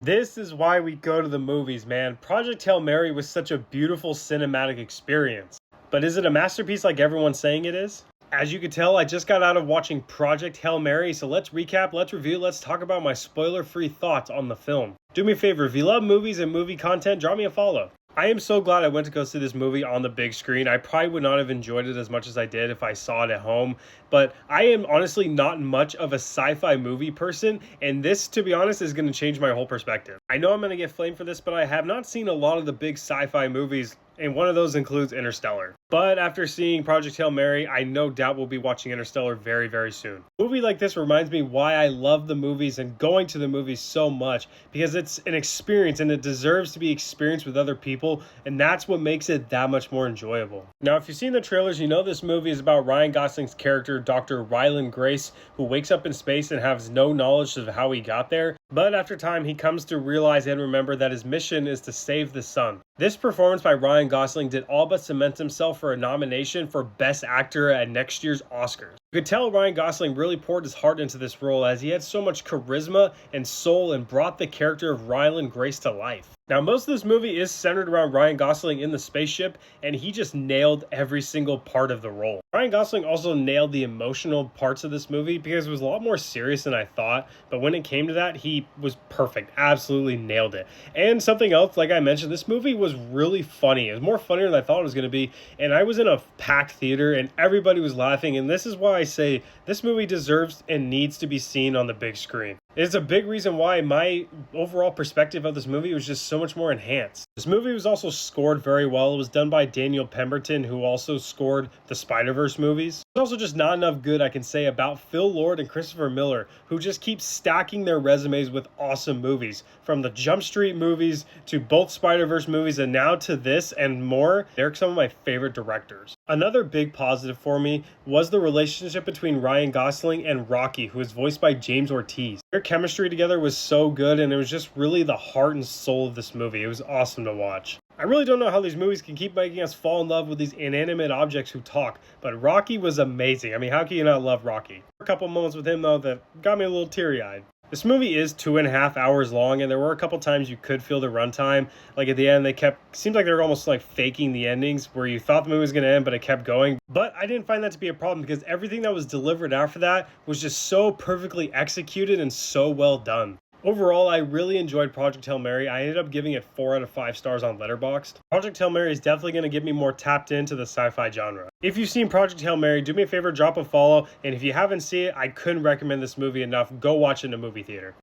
This is why we go to the movies, man. Project Hail Mary was such a beautiful cinematic experience. But is it a masterpiece like everyone's saying it is? As you can tell, I just got out of watching Project Hail Mary, so let's recap, let's review, let's talk about my spoiler-free thoughts on the film. Do me a favor, if you love movies and movie content, drop me a follow. I am so glad I went to go see this movie on the big screen. I probably would not have enjoyed it as much as I did if I saw it at home, but I am honestly not much of a sci-fi movie person, and this, to be honest, is going to change my whole perspective. I know I'm going to get flamed for this, but I have not seen a lot of the big sci-fi movies, and one of those includes Interstellar. But after seeing Project Hail Mary, I no doubt will be watching Interstellar very, very soon. A movie like this reminds me why I love the movies and going to the movies so much, because it's an experience and it deserves to be experienced with other people, and that's what makes it that much more enjoyable. Now, if you've seen the trailers, you know this movie is about Ryan Gosling's character, Dr. Ryland Grace, who wakes up in space and has no knowledge of how he got there, but after time he comes to realize and remember that his mission is to save the sun. This performance by Ryan Gosling did all but cement himself for a nomination for Best Actor at next year's Oscars. You could tell Ryan Gosling really poured his heart into this role as he had so much charisma and soul and brought the character of Ryland Grace to life. Now, most of this movie is centered around Ryan Gosling in the spaceship, and he just nailed every single part of the role. Ryan Gosling also nailed the emotional parts of this movie because it was a lot more serious than I thought, but when it came to that, he was perfect, absolutely nailed it. And something else, like I mentioned, this movie was really funny. It was more funnier than I thought it was going to be, and I was in a packed theater, and everybody was laughing, and this is why I say this movie deserves and needs to be seen on the big screen. It's a big reason why my overall perspective of this movie was just so much more enhanced. This movie was also scored very well. It was done by Daniel Pemberton, who also scored the Spider-Verse movies. There's also just not enough good I can say about Phil Lord and Christopher Miller, who just keep stacking their resumes with awesome movies. From the Jump Street movies to both Spider-Verse movies and now to this and more, they're some of my favorite directors. Another big positive for me was the relationship between Ryan Gosling and Rocky, who is voiced by James Ortiz. Their chemistry together was so good, and it was just really the heart and soul of this movie. It was awesome to watch. I really don't know how these movies can keep making us fall in love with these inanimate objects who talk, but Rocky was amazing. I mean, how can you not love Rocky? A couple moments with him, though, that got me a little teary-eyed. This movie is 2.5 hours long, and there were a couple times you could feel the runtime. Like at the end, seemed like they were almost like faking the endings where you thought the movie was going to end, but it kept going. But I didn't find that to be a problem because everything that was delivered after that was just so perfectly executed and so well done. Overall, I really enjoyed Project Hail Mary. I ended up giving it 4 out of 5 stars on Letterboxd. Project Hail Mary is definitely going to get me more tapped into the sci-fi genre. If you've seen Project Hail Mary, do me a favor, drop a follow. And if you haven't seen it, I couldn't recommend this movie enough. Go watch it in a movie theater.